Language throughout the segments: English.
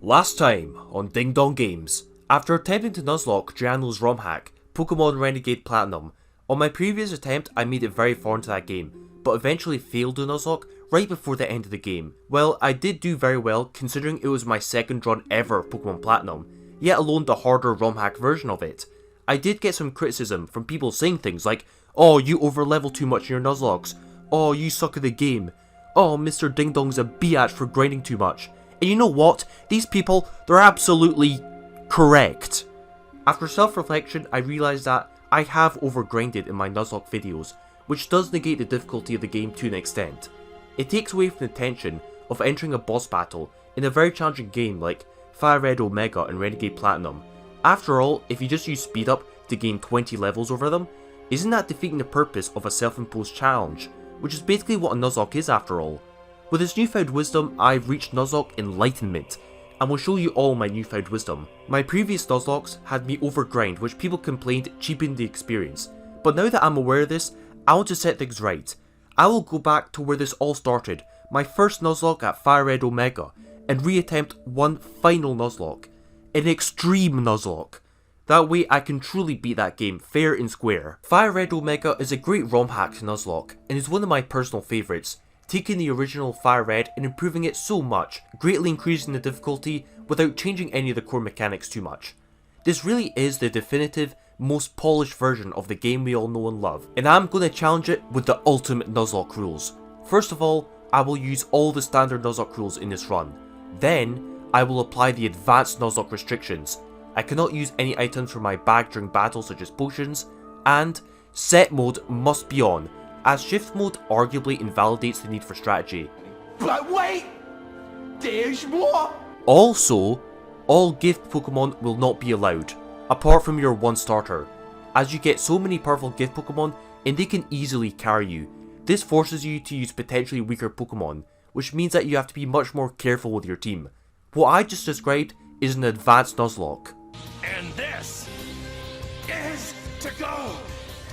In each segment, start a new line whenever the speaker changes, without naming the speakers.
Last time on Ding Dong Games, after attempting to Nuzlocke Gianno's ROM hack, Pokemon Renegade Platinum. On my previous attempt I made it very far into that game, but eventually failed to Nuzlocke right before the end of the game. Well, I did do very well considering it was my second run ever of Pokemon Platinum, yet alone the harder ROM hack version of it. I did get some criticism from people saying things like, "Oh, you overlevel too much in your Nuzlockes. Oh, you suck at the game. Oh, Mr. Ding Dong's a biatch for grinding too much." And you know what? These people, they're absolutely correct. After self-reflection, I realised that I have overgrinded in my Nuzlocke videos, which does negate the difficulty of the game to an extent. It takes away from the tension of entering a boss battle in a very challenging game like Fire Red Omega and Renegade Platinum. After all, if you just use speed up to gain 20 levels over them, isn't that defeating the purpose of a self-imposed challenge, which is basically what a Nuzlocke is after all. With this newfound wisdom, I've reached Nuzlocke Enlightenment, and will show you all my newfound wisdom. My previous Nuzlockes had me overgrind, which people complained cheapened the experience, but now that I'm aware of this, I want to set things right. I will go back to where this all started, my first Nuzlocke at Fire Red Omega, and reattempt one final Nuzlocke, an Extreme Nuzlocke. That way I can truly beat that game fair and square. Fire Red Omega is a great ROM hack to Nuzlocke, and is one of my personal favourites, taking the original Fire Red and improving it so much, greatly increasing the difficulty without changing any of the core mechanics too much. This really is the definitive, most polished version of the game we all know and love, and I'm going to challenge it with the ultimate Nuzlocke rules. First of all, I will use all the standard Nuzlocke rules in this run. Then, I will apply the advanced Nuzlocke restrictions. I cannot use any items from my bag during battle such as potions, and set mode must be on, as shift mode arguably invalidates the need for strategy.
But wait! There's more!
Also, all gift Pokemon will not be allowed, apart from your one starter, as you get so many powerful gift Pokemon and they can easily carry you. This forces you to use potentially weaker Pokemon, which means that you have to be much more careful with your team. What I just described is an advanced Nuzlocke.
And this is to go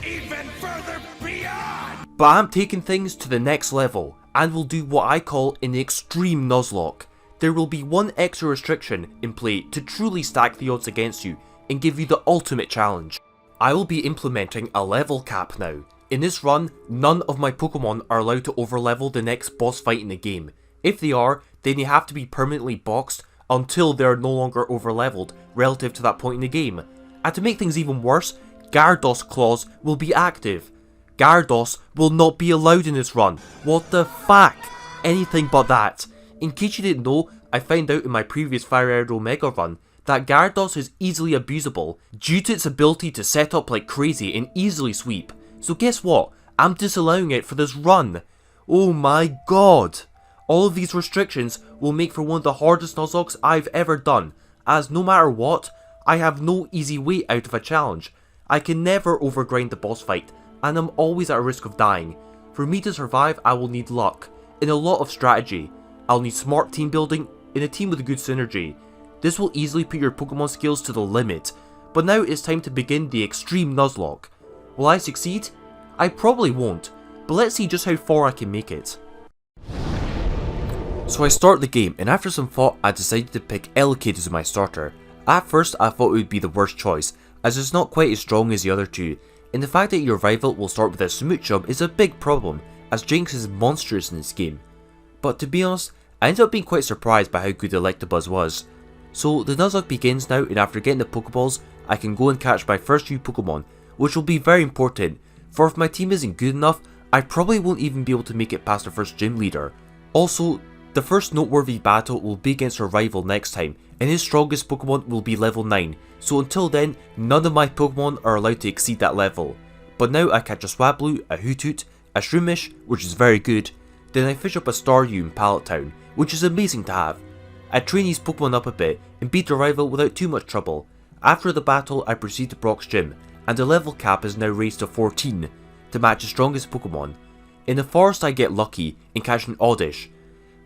even further beyond!
But I'm taking things to the next level, and will do what I call an Extreme Nuzlocke. There will be one extra restriction in play to truly stack the odds against you and give you the ultimate challenge. I will be implementing a level cap now. In this run, none of my Pokemon are allowed to overlevel the next boss fight in the game. If they are, then they have to be permanently boxed until they are no longer overleveled relative to that point in the game. And to make things even worse, Gyarados clause will be active. Gyarados will not be allowed in this run. What the fuck? Anything but that. In case you didn't know, I found out in my previous Fire Red Omega run that Gyarados is easily abusable due to its ability to set up like crazy and easily sweep. So guess what? I'm disallowing it for this run. Oh my god. All of these restrictions will make for one of the hardest Nuzlockes I've ever done, as no matter what, I have no easy way out of a challenge. I can never overgrind the boss fight, and I'm always at a risk of dying. For me to survive, I will need luck, and a lot of strategy. I'll need smart team building, and a team with good synergy. This will easily put your Pokemon skills to the limit, but now it's time to begin the Extreme Nuzlocke. Will I succeed? I probably won't, but let's see just how far I can make it. So I start the game, and after some thought I decided to pick Elocated as my starter. At first I thought it would be the worst choice, as it's not quite as strong as the other two, and the fact that your rival will start with a Smoochum is a big problem, as Jynx is monstrous in this game. But to be honest, I ended up being quite surprised by how good Electabuzz was. So the Nuzlocke begins now, and after getting the Pokeballs, I can go and catch my first few Pokemon, which will be very important, for if my team isn't good enough, I probably won't even be able to make it past the first gym leader. Also, the first noteworthy battle will be against our rival next time, and his strongest Pokemon will be level 9, so until then, none of my Pokemon are allowed to exceed that level. But now I catch a Swablu, a Hoothoot, a Shroomish, which is very good, then I fish up a Staryu in Pallet Town, which is amazing to have. I train these Pokemon up a bit and beat the rival without too much trouble. After the battle I proceed to Brock's gym, and the level cap is now raised to 14, to match the strongest Pokemon. In the forest I get lucky and catch an Oddish.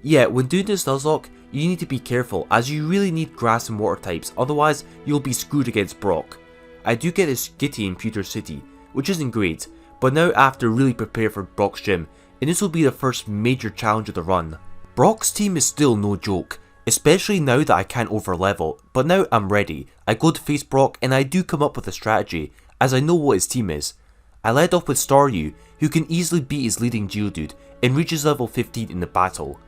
Yeah, when doing this Nuzlocke, you need to be careful as you really need grass and water types, otherwise you'll be screwed against Brock. I do get a Skitty in Pewter City, which isn't great, but now I have to really prepare for Brock's gym, and this will be the first major challenge of the run. Brock's team is still no joke, especially now that I can't overlevel, but now I'm ready. I go to face Brock and I do come up with a strategy, as I know what his team is. I led off with Staryu, who can easily beat his leading Geodude and reaches level 15 in the battle.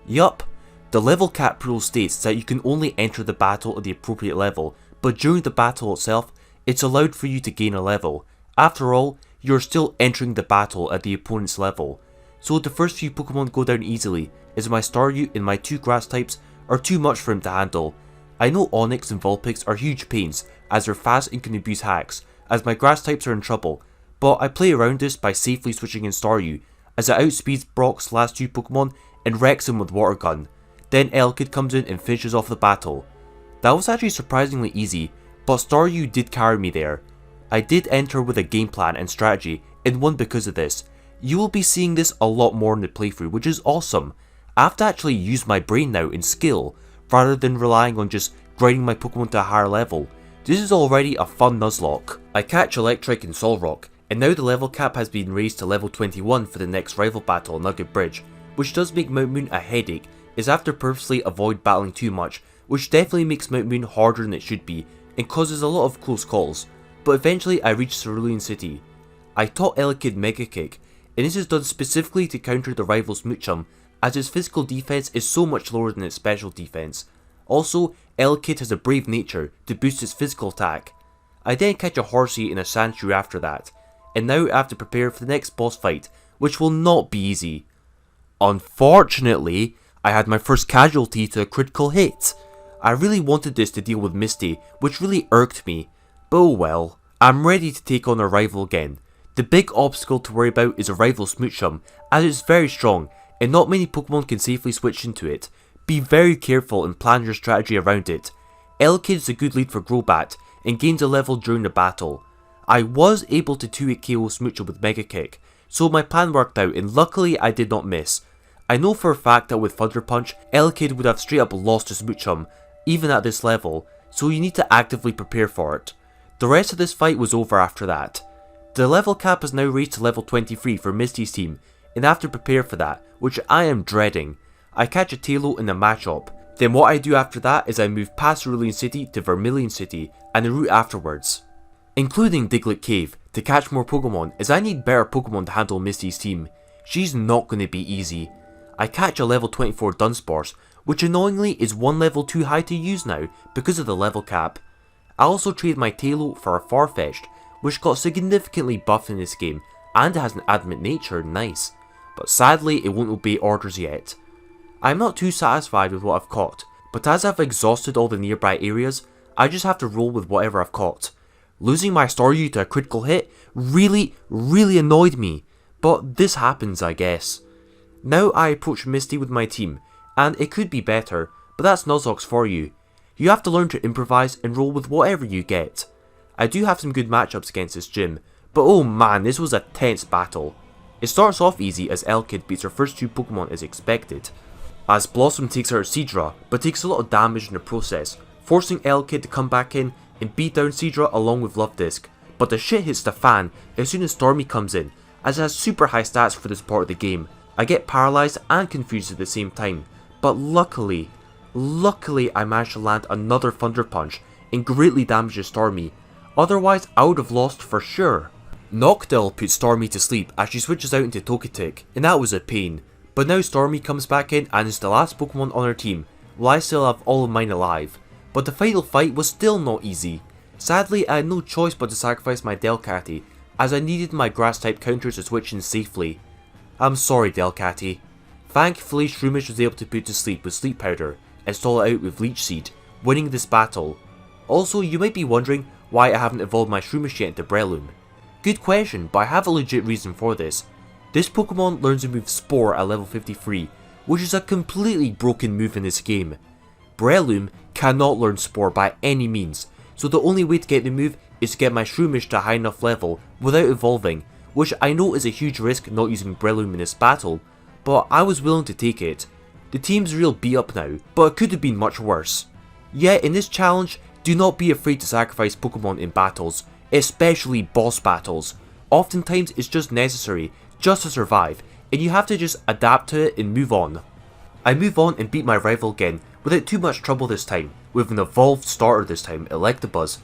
Yup, the level cap rule states that you can only enter the battle at the appropriate level, but during the battle itself, it's allowed for you to gain a level. After all, you're still entering the battle at the opponent's level. So the first few Pokemon go down easily, as my Staryu and my 2 grass types are too much for him to handle. I know Onix and Vulpix are huge pains, as they're fast and can abuse hacks, as my grass types are in trouble, but I play around this by safely switching in Staryu, as it outspeeds Brock's last 2 Pokemon and wrecks him with Water Gun. Then Elekid comes in and finishes off the battle. That was actually surprisingly easy, but Staryu did carry me there. I did enter with a game plan and strategy and won because of this. You will be seeing this a lot more in the playthrough, which is awesome. I have to actually use my brain now and skill, rather than relying on just grinding my Pokemon to a higher level. This is already a fun Nuzlocke. I catch Electric and Solrock, and now the level cap has been raised to level 21 for the next rival battle on Nugget Bridge, which does make Mount Moon a headache, as I have to purposely avoid battling too much, which definitely makes Mount Moon harder than it should be, and causes a lot of close calls, but eventually I reach Cerulean City. I taught Elekid Mega Kick, and this is done specifically to counter the rival's Moochum, as its physical defense is so much lower than its special defense. Also, Elekid has a brave nature to boost its physical attack. I then catch a Horsey and a Sandshrew after that, and now I have to prepare for the next boss fight, which will not be easy. Unfortunately, I had my first casualty to a critical hit. I really wanted this to deal with Misty, which really irked me, but oh well. I'm ready to take on a rival again. The big obstacle to worry about is a rival Smoochum, as it's very strong, and not many Pokemon can safely switch into it. Be very careful and plan your strategy around it. Elekid is a good lead for Crobat, and gains a level during the battle. I was able to 2-hit KO Smoochum with Mega Kick, so my plan worked out and luckily I did not miss. I know for a fact that with Thunder Punch, Elekid would have straight up lost to Smoochum, even at this level, so you need to actively prepare for it. The rest of this fight was over after that. The level cap is now raised to level 23 for Misty's team, and I have to prepare for that, which I am dreading. I catch a Tailo in the Machop. Then what I do after that is I move past Cerulean City to Vermilion City, and the route afterwards, including Diglett Cave, to catch more Pokemon, as I need better Pokemon to handle Misty's team. She's not going to be easy. I catch a level 24 Dunsparce, which annoyingly is 1 level too high to use now because of the level cap. I also trade my Tailo for a Farfetch'd, which got significantly buffed in this game, and has an adamant nature, nice, but sadly it won't obey orders yet. I'm not too satisfied with what I've caught, but as I've exhausted all the nearby areas, I just have to roll with whatever I've caught. Losing my Staryu to a critical hit really annoyed me, but this happens I guess. Now I approach Misty with my team, and it could be better, but that's Nuzlocke for you. You have to learn to improvise and roll with whatever you get. I do have some good matchups against this gym, but oh man, this was a tense battle. It starts off easy as Elekid beats her first 2 Pokemon as expected, as Blossom takes out Seadra, but takes a lot of damage in the process, forcing Elekid to come back in and beat down Seadra along with Love Disc. But the shit hits the fan as soon as Stormy comes in, as it has super high stats for this part of the game. I get paralysed and confused at the same time, but luckily I managed to land another Thunder Punch and greatly damages Stormy, otherwise I would have lost for sure. Noctowl puts Stormy to sleep as she switches out into Togetic, and that was a pain, but now Stormy comes back in and is the last Pokemon on her team, while I still have all of mine alive. But the final fight was still not easy. Sadly I had no choice but to sacrifice my Delcatty, as I needed my grass type counters to switch in safely. I'm sorry Delcatty. Thankfully Shroomish was able to put to sleep with Sleep Powder and stall it out with Leech Seed, winning this battle. Also, you might be wondering why I haven't evolved my Shroomish yet into Breloom. Good question, but I have a legit reason for this. This Pokemon learns to move Spore at level 53, which is a completely broken move in this game. Breloom cannot learn Spore by any means, so the only way to get the move is to get my Shroomish to a high enough level without evolving, which I know is a huge risk not using Breloom in this battle, but I was willing to take it. The team's real beat up now, but it could have been much worse. Yet in this challenge, do not be afraid to sacrifice Pokemon in battles, especially boss battles. Oftentimes it's just necessary, just to survive, and you have to just adapt to it and move on. I move on and beat my rival again without too much trouble this time, with an evolved starter this time, Electabuzz.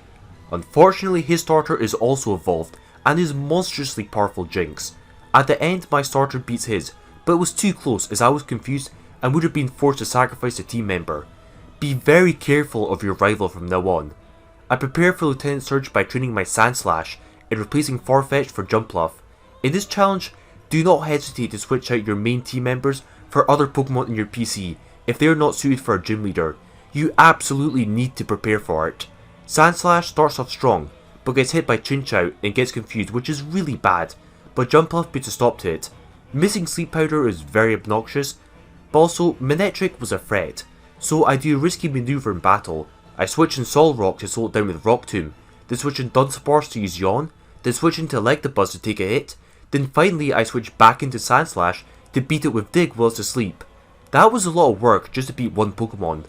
Unfortunately, his starter is also evolved and is monstrously powerful Jinx. At the end, my starter beats his, but it was too close as I was confused and would have been forced to sacrifice a team member. Be very careful of your rival from now on. I prepare for Lieutenant Surge by training my Sandslash and replacing Farfetch'd for Jumpluff. In this challenge, do not hesitate to switch out your main team members for other Pokemon in your PC if they are not suited for a gym leader. You absolutely need to prepare for it. Sandslash starts off strong, but gets hit by Chinchou and gets confused, which is really bad, but Jumpluff puts a stop to it. Missing Sleep Powder is very obnoxious, but also Manectric was a threat, so I do a risky maneuver in battle. I switch in Solrock to slow it down with Rock Tomb, then switch in Dunsparce to use Yawn, then switch into Electabuzz to take a hit, then finally I switch back into Sandslash to beat it with Dig while it's asleep. That was a lot of work just to beat one Pokemon.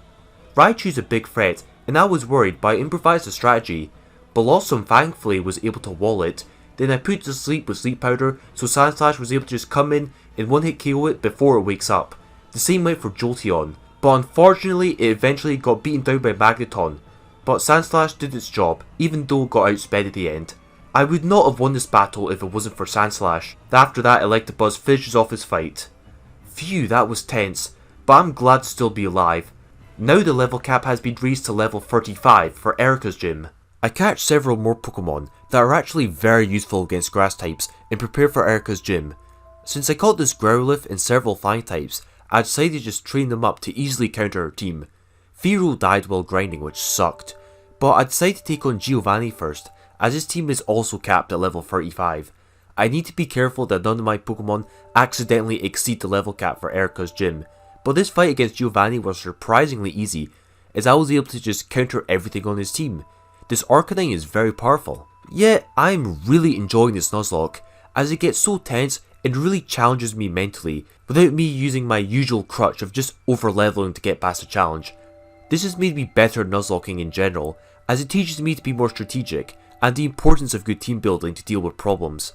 Raichu's a big threat, and I was worried, but I improvised a strategy. Blossom thankfully was able to wall it, then I put it to sleep with Sleep Powder so Sandslash was able to just come in and one hit KO it before it wakes up. The same went for Jolteon, but unfortunately it eventually got beaten down by Magneton. But Sandslash did its job, even though it got outsped at the end. I would not have won this battle if it wasn't for Sandslash. After that, Electabuzz finishes off his fight. Phew, that was tense, but I'm glad to still be alive. Now the level cap has been raised to level 35 for Erica's gym. I catch several more Pokemon that are actually very useful against grass types and prepare for Erica's gym. Since I caught this Growlithe and several flying types, I decided to just train them up to easily counter her team. Fearow died while grinding, which sucked, but I decided to take on Giovanni first, as his team is also capped at level 35. I need to be careful that none of my Pokemon accidentally exceed the level cap for Erica's gym, but this fight against Giovanni was surprisingly easy, as I was able to just counter everything on his team. This Arcanine is very powerful. Yet, I'm really enjoying this Nuzlocke, as it gets so tense and really challenges me mentally, without me using my usual crutch of just over leveling to get past a challenge. This has made me better at Nuzlocking in general, as it teaches me to be more strategic, and the importance of good team building to deal with problems.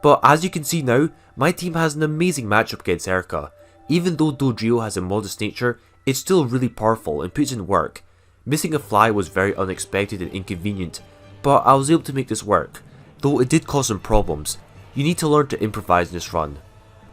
But as you can see now, my team has an amazing matchup against Erica. Even though Dodrio has a modest nature, it's still really powerful and puts in work. Missing a fly was very unexpected and inconvenient, but I was able to make this work, though it did cause some problems. You need to learn to improvise in this run.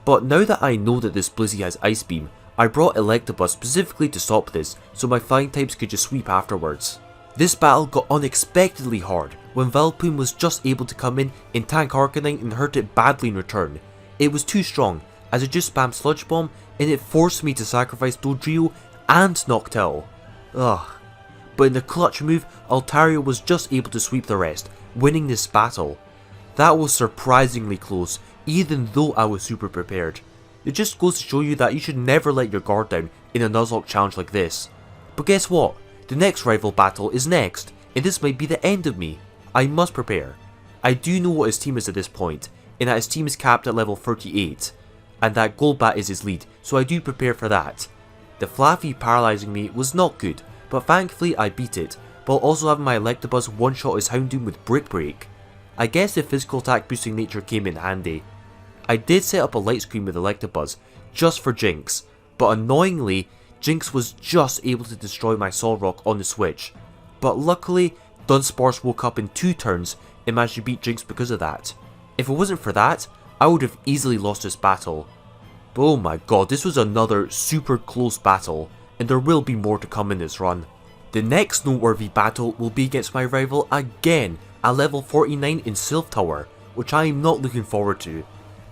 But now that I know that this Blizzy has Ice Beam, I brought Electabuzz specifically to stop this, so my flying types could just sweep afterwards. This battle got unexpectedly hard when Vileplume was just able to come in and tank Arcanine and hurt it badly in return. It was too strong, as it just spammed Sludge Bomb and it forced me to sacrifice Dodrio and Noctowl. Ugh. But in the clutch move, Altaria was just able to sweep the rest, winning this battle. That was surprisingly close, even though I was super prepared. It just goes to show you that you should never let your guard down in a Nuzlocke challenge like this. But guess what? The next rival battle is next, and this might be the end of me. I must prepare. I do know what his team is at this point, and that his team is capped at level 38, and that Golbat is his lead, so I do prepare for that. The Flaffy paralysing me was not good, but thankfully I beat it, while also having my Electabuzz one-shot his Houndoom with Brick Break. I guess the physical attack boosting nature came in handy. I did set up a light screen with Electabuzz, just for Jinx, but annoyingly, Jinx was just able to destroy my Solrock on the switch. But luckily, Dunsparce woke up in 2 turns and managed to beat Jinx because of that. If it wasn't for that, I would have easily lost this battle. But oh my god, this was another super close battle, and there will be more to come in this run. The next noteworthy battle will be against my rival again at level 49 in Sylph Tower, which I am not looking forward to.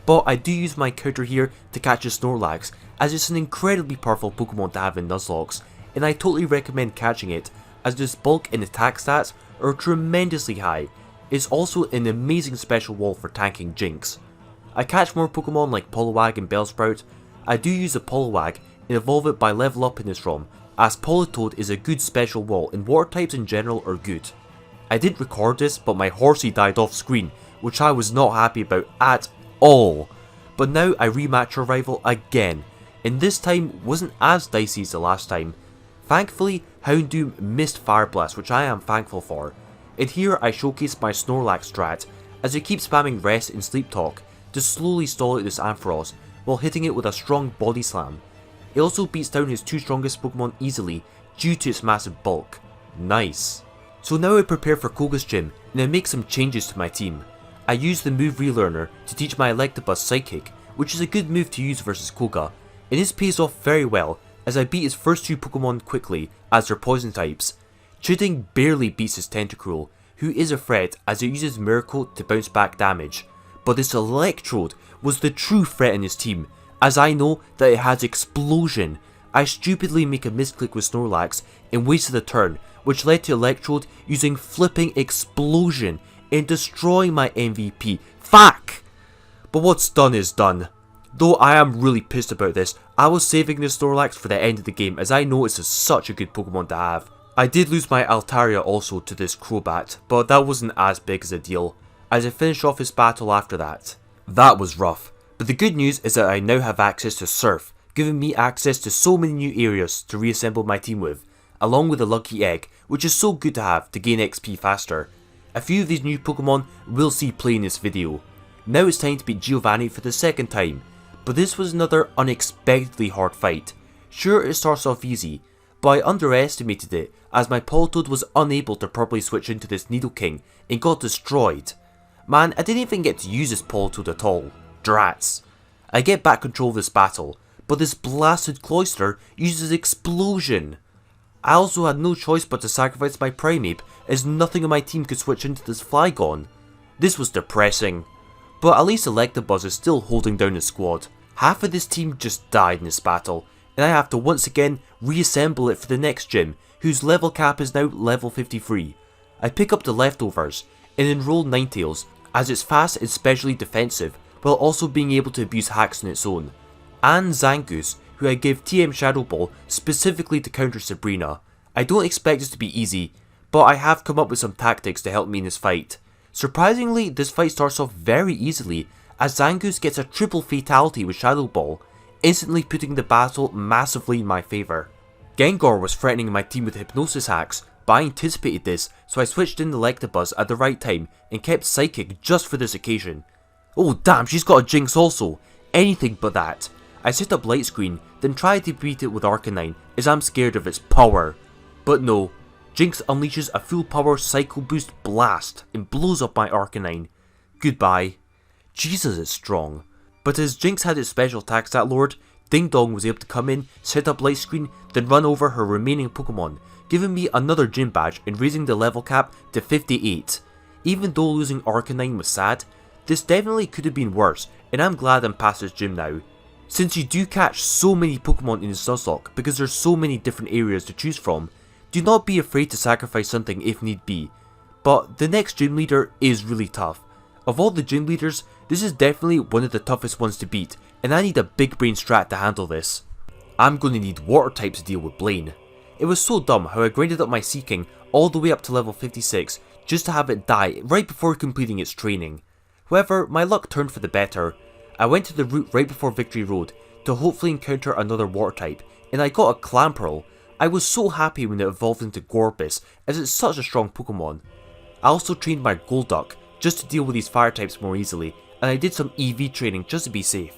But I do use my counter here to catch a Snorlax, as it's an incredibly powerful Pokemon to have in Nuzlocks, and I totally recommend catching it, as its bulk and attack stats are tremendously high. It's also an amazing special wall for tanking Jinx. I catch more Pokemon like Poliwag and Bellsprout. I do use the Poliwag and evolve it by level up in this ROM, as Politoed is a good special wall and water types in general are good. I did record this, but my Horsey died off screen, which I was not happy about at all. But now I rematch our rival again, and this time wasn't as dicey as the last time. Thankfully, Houndoom missed Fire Blast, which I am thankful for. And here I showcase my Snorlax strat, as it keeps spamming Rest and Sleep Talk to slowly stall out this Ampharos, while hitting it with a strong Body Slam. it also beats down his 2 strongest Pokemon easily due to its massive bulk. Nice. So now I prepare for Koga's gym and I make some changes to my team. I use the move relearner to teach my Electabuzz Psychic, which is a good move to use versus Koga, and this pays off very well as I beat his first 2 Pokemon quickly as their poison types. Cheating barely beats his Tentacruel, who is a threat as it uses Miracle to bounce back damage, but this Electrode was the true threat in his team, as I know that it has Explosion. I stupidly make a misclick with Snorlax and wasted a turn, which led to Electrode using flipping Explosion and destroying my MVP. Fuck! But what's done is done. Though I am really pissed about this, I was saving the Snorlax for the end of the game as I know it's such a good Pokemon to have. I did lose my Altaria also to this Crobat, but that wasn't as big as a deal, as I finished off his battle after that. That was rough, but the good news is that I now have access to Surf, giving me access to so many new areas to reassemble my team with, along with a lucky egg, which is so good to have to gain XP faster. A few of these new Pokemon we'll see play in this video. Now it's time to beat Giovanni for the second time, but this was another unexpectedly hard fight. Sure, it starts off easy, but I underestimated it as my Politoed was unable to properly switch into this Nidoking and got destroyed. Man, I didn't even get to use this Politoed at all. Drats. I get back control of this battle, but this blasted Cloyster uses Explosion. I also had no choice but to sacrifice my Primeape as nothing on my team could switch into this Flygon. This was depressing. But at least Electabuzz is still holding down the squad. Half of this team just died in this battle, and I have to once again reassemble it for the next gym, whose level cap is now level 53. I pick up the leftovers and enroll Ninetales, as it's fast and specially defensive, while also being able to abuse hacks on its own. And Zangoose, who I give TM Shadow Ball specifically to counter Sabrina. I don't expect this to be easy, but I have come up with some tactics to help me in this fight. Surprisingly, this fight starts off very easily, as Zangoose gets a triple fatality with Shadow Ball, instantly putting the battle massively in my favour. Gengar was threatening my team with Hypnosis hacks, but I anticipated this, so I switched in the Electabuzz at the right time and kept Psychic just for this occasion. Oh damn, she's got a Jinx also! Anything but that. I set up Light Screen, then tried to beat it with Arcanine, as I'm scared of its power. But no, Jinx unleashes a full power Psycho Boost blast and blows up my Arcanine. Goodbye. Jesus, it's strong. But as Jinx had its special attack stat lowered, Ding Dong was able to come in, set up Light Screen, then run over her remaining Pokemon, giving me another gym badge and raising the level cap to 58. Even though losing Arcanine was sad, this definitely could have been worse, and I'm glad I'm past this gym now. Since you do catch so many Pokemon in this Nuzlocke because there's so many different areas to choose from, do not be afraid to sacrifice something if need be. But the next gym leader is really tough. Of all the gym leaders, this is definitely one of the toughest ones to beat, and I need a big brain strat to handle this. I'm going to need water types to deal with Blaine. It was so dumb how I grinded up my Seaking all the way up to level 56 just to have it die right before completing its training. However, my luck turned for the better. I went to the route right before Victory Road to hopefully encounter another water type, and I got a Clamperl. I was so happy when it evolved into Gorbis, as it's such a strong Pokemon. I also trained my Golduck just to deal with these fire types more easily, and I did some EV training just to be safe.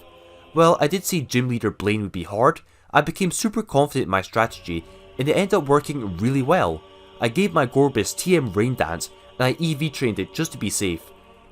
Well, I did say Gym Leader Blaine would be hard. I became super confident in my strategy, and it ended up working really well. I gave my Gorbis TM Rain Dance, and I EV trained it just to be safe.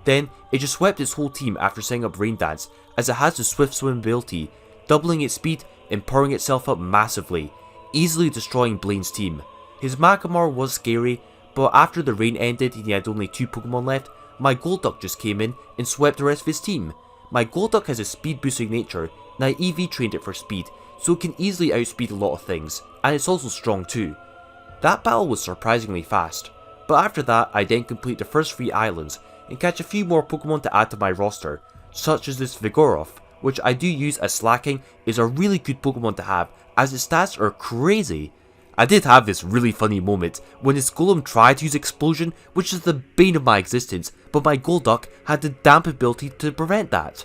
Then, it just swept its whole team after setting up Rain Dance, as it has the Swift Swim ability, doubling its speed and powering itself up massively, easily destroying Blaine's team. His Magmar was scary, but after the rain ended and he had only 2 Pokemon left, my Golduck just came in and swept the rest of his team. My Golduck has a speed boosting nature, and I EV trained it for speed, so it can easily outspeed a lot of things, and it's also strong too. That battle was surprisingly fast, but after that I then complete the first 3 islands, and catch a few more Pokemon to add to my roster, such as this Vigoroth, which I do use as Slacking is a really good Pokemon to have, as its stats are crazy. I did have this really funny moment when its Golem tried to use Explosion, which is the bane of my existence, but my Golduck had the damp ability to prevent that.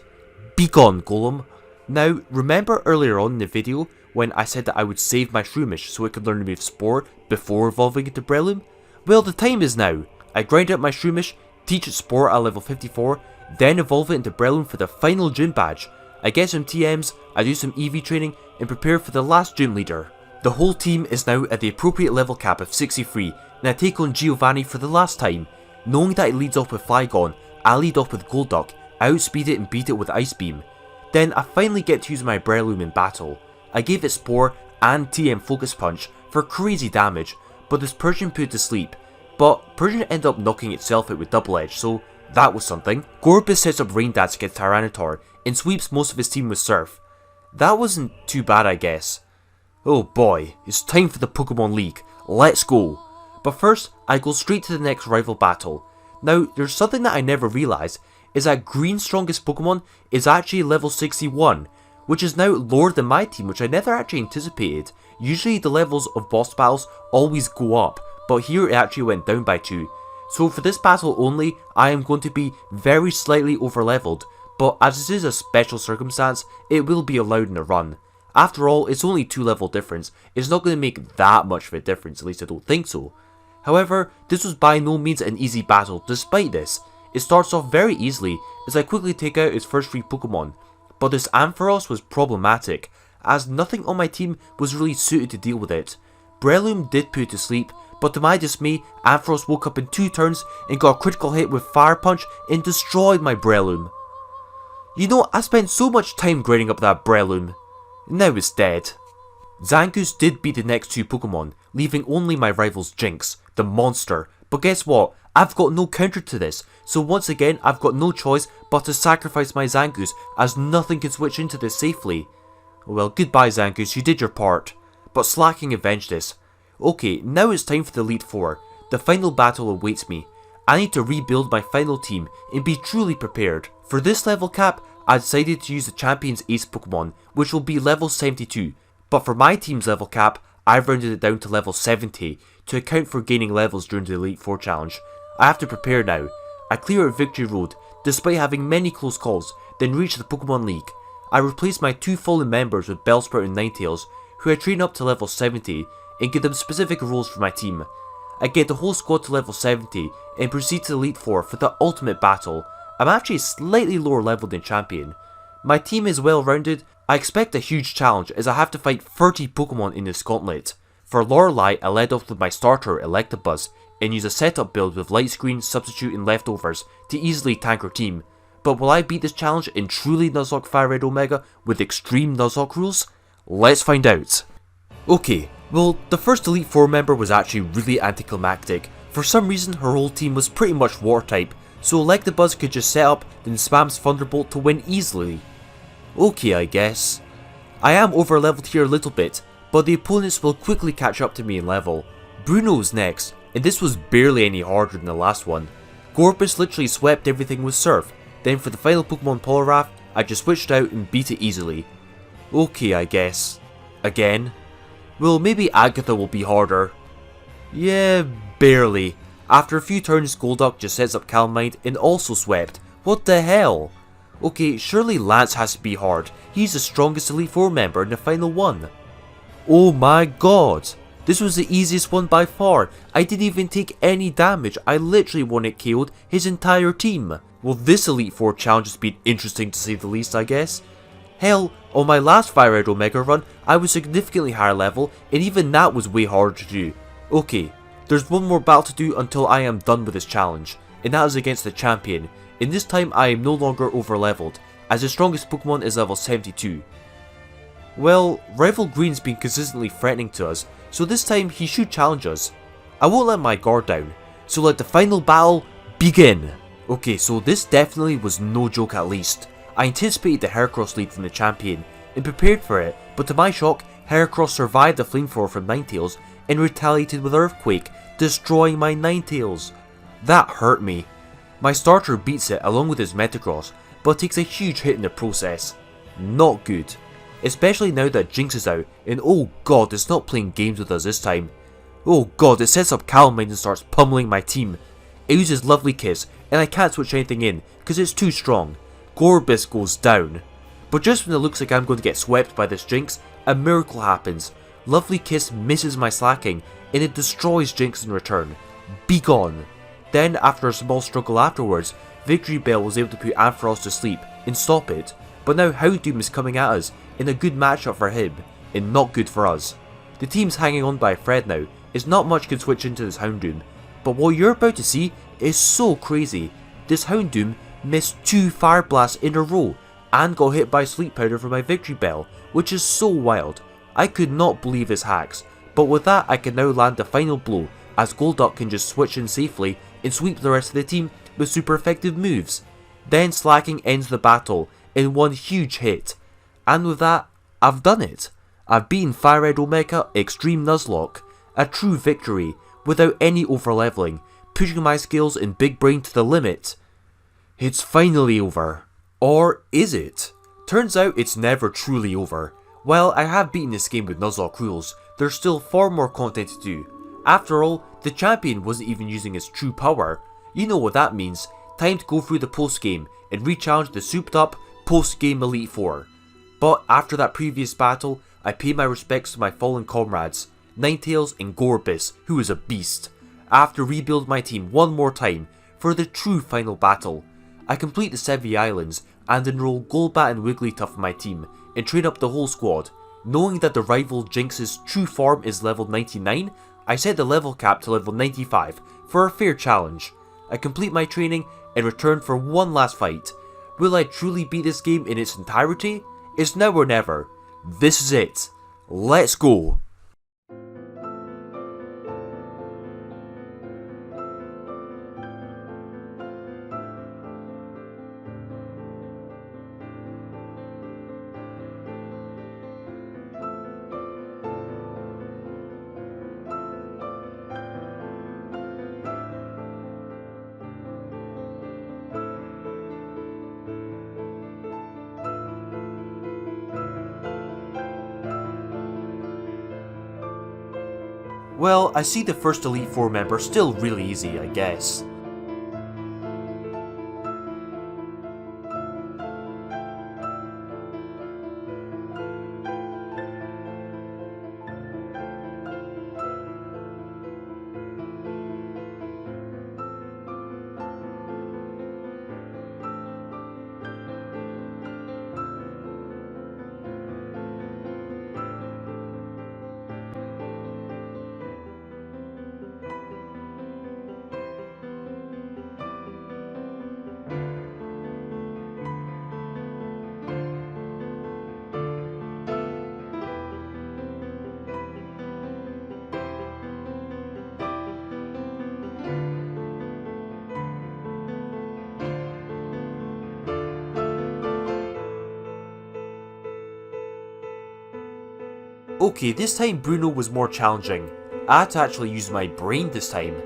Be gone, Golem. Now, remember earlier on in the video when I said that I would save my Shroomish so it could learn to move Spore before evolving into Breloom? Well, the time is now. I grind out my Shroomish, teach it Spore at level 54, then evolve it into Breloom for the final gym badge. I get some TMs, I do some EV training, and prepare for the last gym leader. The whole team is now at the appropriate level cap of 63, and I take on Giovanni for the last time. Knowing that it leads off with Flygon, I lead off with Golduck, I outspeed it and beat it with Ice Beam. Then I finally get to use my Breloom in battle. I gave it Spore and TM Focus Punch for crazy damage, but this Persian put it to sleep. But Persian ended up knocking itself out with Double Edge, so that was something. Gorbis sets up Rain Dance against Tyranitar and sweeps most of his team with Surf. That wasn't too bad, I guess. Oh boy, it's time for the Pokemon League. Let's go. But first, I go straight to the next rival battle. Now, there's something that I never realised, is that Green's strongest Pokemon is actually level 61, which is now lower than my team, which I never actually anticipated. Usually the levels of boss battles always go up, but here it actually went down by 2. So for this battle only, I am going to be very slightly over leveled, but as this is a special circumstance, it will be allowed in a run. After all, it's only 2 level difference, it's not going to make that much of a difference, at least I don't think so. However, this was by no means an easy battle despite this. It starts off very easily as I quickly take out its first 3 Pokemon, but this Ampharos was problematic, as nothing on my team was really suited to deal with it. Breloom did put it to sleep, but to my dismay, Ampharos woke up in 2 turns and got a critical hit with Fire Punch and destroyed my Breloom. You know, I spent so much time grinding up that Breloom. Now it's dead. Zangoose did beat the next 2 Pokemon, leaving only my rival's Jinx, the monster. But guess what? I've got no counter to this, so once again I've got no choice but to sacrifice my Zangoose, as nothing can switch into this safely. Well, goodbye Zangoose, you did your part. But Slacking avenged this. Okay, now it's time for the Elite Four. The final battle awaits me. I need to rebuild my final team and be truly prepared. For this level cap, I decided to use the Champion's Ace Pokemon, which will be level 72. But for my team's level cap, I've rounded it down to level 70 to account for gaining levels during the Elite Four challenge. I have to prepare now. I clear out Victory Road, despite having many close calls, then reach the Pokemon League. I replace my 2 fallen members with Bellsprout and Ninetales, who I train up to level 70 and give them specific roles for my team. I get the whole squad to level 70 and proceed to the Elite Four for the ultimate battle. I'm actually slightly lower level than Champion. My team is well rounded. I expect a huge challenge as I have to fight 30 Pokemon in this gauntlet. For Lorelei, I led off with my starter Electabuzz and use a setup build with Light Screen, Substitute and Leftovers to easily tank her team. But will I beat this challenge in truly Nuzlocke Fire Red Omega with Extreme Nuzlocke rules? Let's find out. Okay, well, the first Elite Four member was actually really anticlimactic. For some reason, her whole team was pretty much Water type, so Electabuzz could just set up, then spams Thunderbolt to win easily. Okay, I guess. I am over leveled here a little bit, but the opponents will quickly catch up to me in level. Bruno's next, and this was barely any harder than the last one. Gorbis literally swept everything with Surf, then for the final Pokemon Poliwrath, I just switched out and beat it easily. Okay, I guess. Again? Well, maybe Agatha will be harder. Yeah, barely. After a few turns, Golduck just sets up Calm Mind and also swept. What the hell? Okay, surely Lance has to be hard. He's the strongest Elite Four member in the final one. Oh my god. This was the easiest one by far. I didn't even take any damage. I literally won it KO'd his entire team. Well, this Elite Four challenge has been interesting to say the least, I guess. Hell, on my last Fire Red Omega run, I was significantly higher level, and even that was way harder to do. Okay, there's one more battle to do until I am done with this challenge, and that is against the Champion. And this time I am no longer over leveled, as the strongest Pokemon is level 72. Well, Rival Green's been consistently threatening to us, so this time he should challenge us. I won't let my guard down, so let the final battle begin. Okay, so this definitely was no joke at least. I anticipated the Heracross lead from the Champion and prepared for it, but to my shock, Heracross survived the flamethrower from Ninetales and retaliated with Earthquake, destroying my Ninetales. That hurt me. My starter beats it along with his Metagross, but takes a huge hit in the process. Not good. Especially now that Jinx is out, and oh god, it's not playing games with us this time. Oh god, it sets up Calm Mind and starts pummeling my team. It uses Lovely Kiss, and I can't switch anything in, because it's too strong. Gorbis goes down. But just when it looks like I'm going to get swept by this Jinx, a miracle happens. Lovely Kiss misses my Slacking, and it destroys Jinx in return. Be gone. Then, after a small struggle afterwards, Victory Bell was able to put Ampharos to sleep and stop it, but now Houndoom is coming at us in a good matchup for him, and not good for us. The team's hanging on by a thread now, as not much can switch into this Houndoom, but what you're about to see is so crazy. This Houndoom missed 2 Fire Blasts in a row, and got hit by Sleep Powder for my victory bell, which is so wild. I could not believe his hacks, but with that I can now land the final blow, as Golduck can just switch in safely and sweep the rest of the team with super effective moves. Then Slacking ends the battle in one huge hit, and with that, I've done it. I've beaten Fire Red Omega Extreme Nuzlocke, a true victory, without any overleveling, pushing my skills in Big Brain to the limit. It's finally over. Or is it? Turns out it's never truly over. While I have beaten this game with Nuzlocke rules, there's still far more content to do. After all, the champion wasn't even using his true power. You know what that means. Time to go through the post game and re-challenge the souped up post game Elite Four. But after that previous battle, I pay my respects to my fallen comrades, Ninetales and Gorbis, who is a beast. I have to rebuild my team one more time for the true final battle. I complete the Sevi Islands and enroll Golbat and Wigglytuff in my team and train up the whole squad. Knowing that the rival Jinx's true form is level 99, I set the level cap to level 95 for a fair challenge. I complete my training and return for one last fight. Will I truly beat this game in its entirety? It's now or never. This is it. Let's go. Well, I see the first Elite Four member still really easy, I guess. Okay, this time Bruno was more challenging. I had to actually use my brain this time.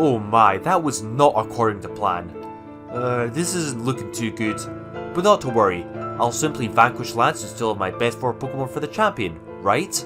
Oh my, that was not according to plan. This isn't looking too good. But not to worry, I'll simply vanquish Lance and still have my best 4 Pokemon for the champion, right?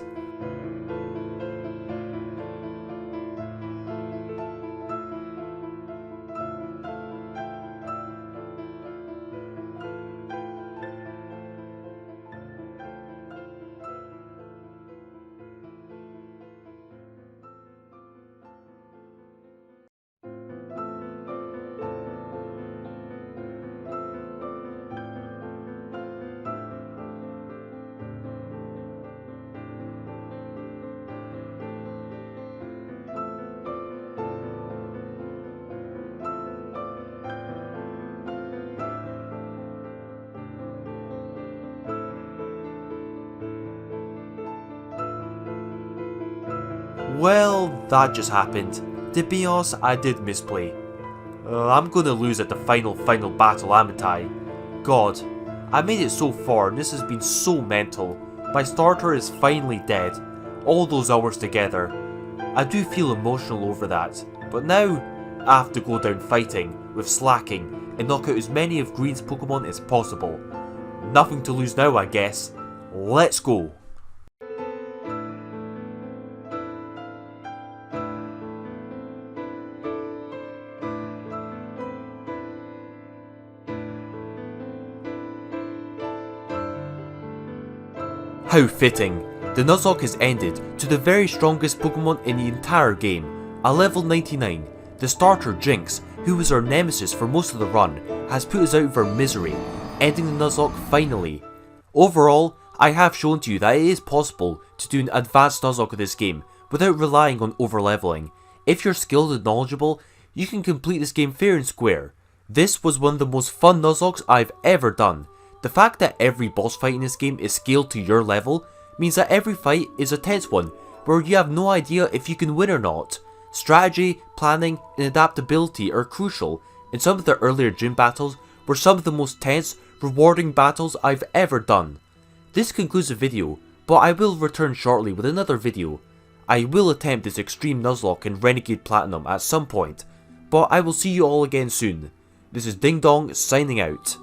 Well, that just happened. To be honest, I did misplay. I'm gonna lose at the final battle, am I? God, I made it so far and this has been so mental. My starter is finally dead. All those hours together. I do feel emotional over that, but now I have to go down fighting, with slacking, and knock out as many of Green's Pokemon as possible. Nothing to lose now, I guess. Let's go! How fitting! The Nuzlocke has ended to the very strongest Pokemon in the entire game. At level 99, the starter Jinx, who was our nemesis for most of the run, has put us out of our misery, ending the Nuzlocke finally. Overall, I have shown to you that it is possible to do an advanced Nuzlocke of this game without relying on overleveling. If you're skilled and knowledgeable, you can complete this game fair and square. This was one of the most fun Nuzlockes I've ever done. The fact that every boss fight in this game is scaled to your level means that every fight is a tense one, where you have no idea if you can win or not. Strategy, planning, and adaptability are crucial, and some of the earlier gym battles were some of the most tense, rewarding battles I've ever done. This concludes the video, but I will return shortly with another video. I will attempt this Extreme Nuzlocke and Renegade Platinum at some point, but I will see you all again soon. This is Ding Dong signing out.